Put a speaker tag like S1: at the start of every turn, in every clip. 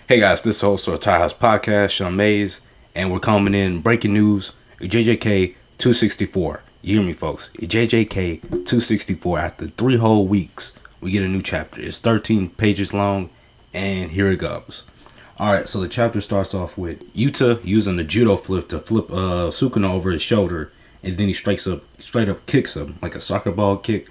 S1: Hey guys, this is the host of the Tie House Podcast, Sean Mays, and we're coming in breaking news. JJK 264. You hear me, folks? JJK 264. After 3 whole weeks, we get a new chapter. It's 13 pages long, and here it goes. Alright, so the chapter starts off with Yuta using the judo flip to flip Sukuna over his shoulder, and then he straight up kicks him like a soccer ball kick.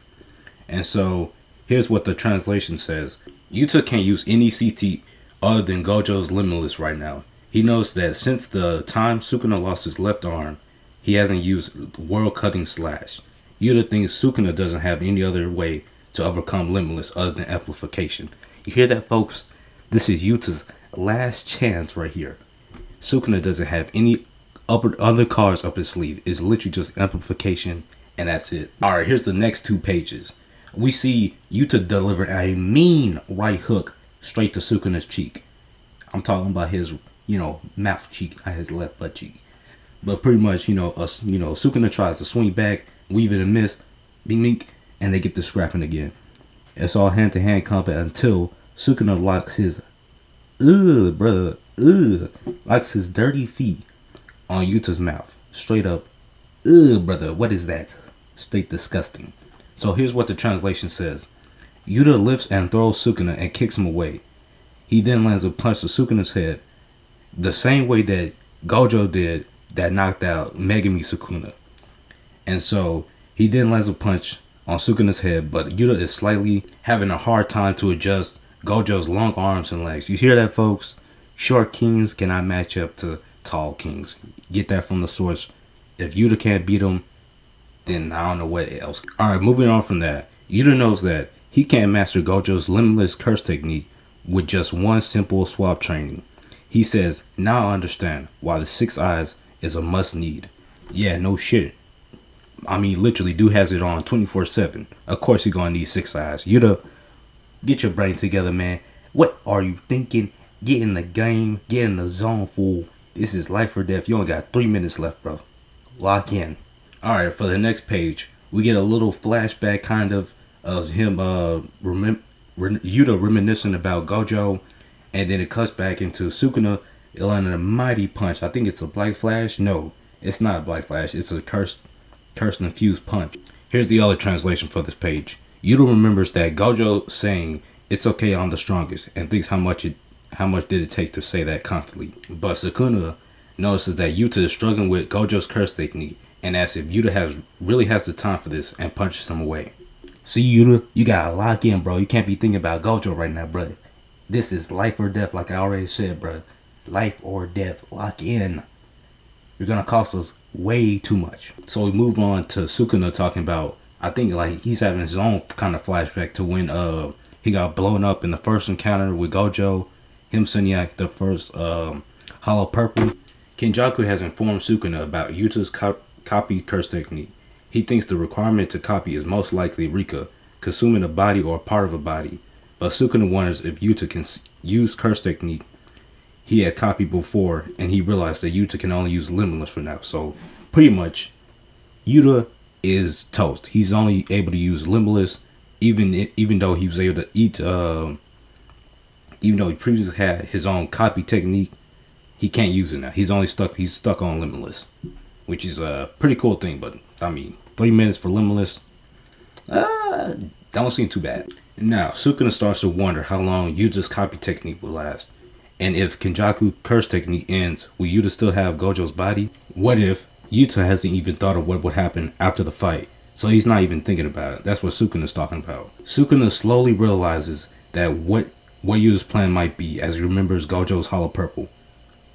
S1: And so here's what the translation says. Yuta can't use any CT other than Gojo's Limitless right now. He knows that since the time Sukuna lost his left arm, he hasn't used World Cutting Slash. Yuta thinks Sukuna doesn't have any other way to overcome Limitless other than amplification. You hear that, folks? This is Yuta's last chance right here. Sukuna doesn't have any other cards up his sleeve. It's literally just amplification, and that's it. Alright, here's the next 2 pages. We see Yuta deliver a mean right hook straight to Sukuna's cheek. I'm talking about his, mouth cheek, not his left butt cheek. But pretty much, Sukuna tries to swing back, weave it and miss, mink, and they get to scrapping again. It's all hand-to-hand combat until Sukuna locks his, locks his dirty feet on Yuta's mouth. Straight up, brother, what is that? Straight disgusting. So here's what the translation says. Yuta lifts and throws Sukuna and kicks him away. He then lands a punch to Sukuna's head, the same way that Gojo did that knocked out Megumi Sukuna. And so he then lands a punch on Sukuna's head, but Yuta is slightly having a hard time to adjust Gojo's long arms and legs. You hear that, folks? Short kings cannot match up to tall kings. Get that from the source. If Yuta can't beat him, then I don't know what else. Alright, moving on from that. Yuta knows that he can't master Gojo's limitless curse technique with just one simple swap training. He says, now I understand why the 6 eyes is a must need. Yeah, no shit. I mean, literally, dude has it on 24/7. Of course he gonna need 6 eyes. Yuta, get your brain together, man. What are you thinking? Get in the game. Get in the zone, fool. This is life or death. You only got 3 minutes left, bro. Lock in. Alright, for the next page, we get a little flashback kind of him Yuta reminiscing about Gojo, and then it cuts back into Sukuna landing a mighty punch. I think it's a Black Flash. No, it's not a Black Flash. It's a curse infused punch. Here's the other translation for this page. Yuta remembers that Gojo saying it's okay, I'm the strongest, and thinks how much did it take to say that confidently. But Sukuna notices that Yuta is struggling with Gojo's curse technique and asks if Yuta really has the time for this and punches him away. See, Yuta, you gotta lock in, bro. You can't be thinking about Gojo right now, bro. This is life or death, like I already said, bro. Life or death. Lock in. You're gonna cost us way too much. So we move on to Sukuna talking about, I think like he's having his own kind of flashback to when he got blown up in the first encounter with Gojo, him Sunyak, the first Hollow Purple. Kenjaku has informed Sukuna about Yuta's copy curse technique. He thinks the requirement to copy is most likely Rika, consuming a body or a part of a body. But Sukuna wonders if Yuta can use curse technique he had copied before, and he realized that Yuta can only use Limitless for now. So pretty much, Yuta is toast. He's only able to use Limitless, even though he was able to eat. Even though he previously had his own copy technique, he can't use it now. He's stuck on Limitless, which is a pretty cool thing. But I mean, 3 minutes for Limitless, don't seem too bad. Now, Sukuna starts to wonder how long Yuta's copy technique will last. And if Kenjaku curse technique ends, will Yuta still have Gojo's body? What if Yuta hasn't even thought of what would happen after the fight? So he's not even thinking about it. That's what Sukuna's talking about. Sukuna slowly realizes that what Yuta's plan might be as he remembers Gojo's Hollow Purple.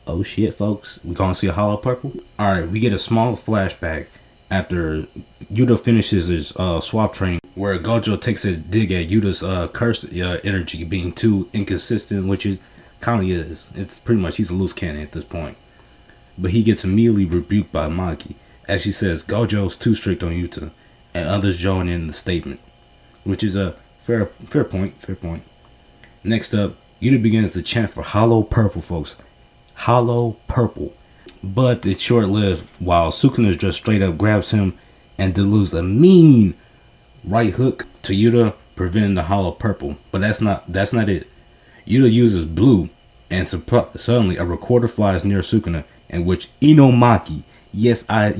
S1: Oh shit, folks. We gonna see a Hollow Purple? Alright, we get a small flashback after Yuta finishes his swap training, where Gojo takes a dig at Yuta's curse energy being too inconsistent, which it kind of is. It's pretty much he's a loose cannon at this point. But he gets immediately rebuked by Maki, as she says Gojo's too strict on Yuta, and others join in the statement, which is a fair point. Next up, Yuta begins to chant for Hollow Purple, folks. Hollow Purple. But it's short-lived while Sukuna just straight up grabs him and delivers a mean right hook to Yuta, preventing the Hollow Purple. But that's not it. Yuta uses blue And suddenly a recorder flies near Sukuna, in which Inomaki, yes I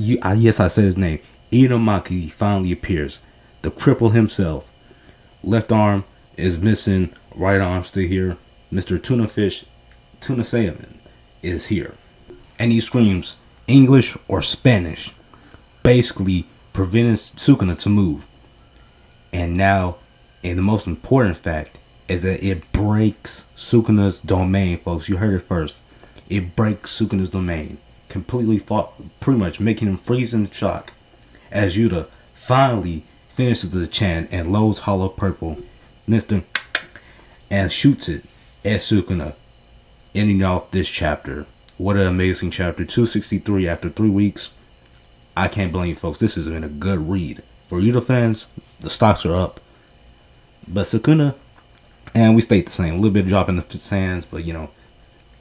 S1: said his name, Inomaki finally appears. The cripple himself. Left arm is missing, right arm still here. Mr. Tuna Salmon is here. And he screams English or Spanish, basically preventing Sukuna to move. And now, and the most important fact is that it breaks Sukuna's domain, folks. You heard it first. It breaks Sukuna's domain. Completely fought, pretty much making him freeze in shock. As Yuta finally finishes the chant and loads Hollow Purple, Mr. and shoots it at Sukuna, ending off this chapter. What an amazing chapter. 263 after 3 weeks. I can't blame you, folks. This has been a good read. For Yuta fans, the stocks are up. But Sukuna, and we stayed the same. A little bit of drop in the sands, but a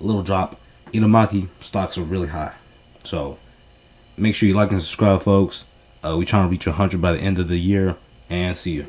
S1: little drop. Inomaki, stocks are really high. So, make sure you like and subscribe, folks. We're trying to reach 100 by the end of the year. And see you.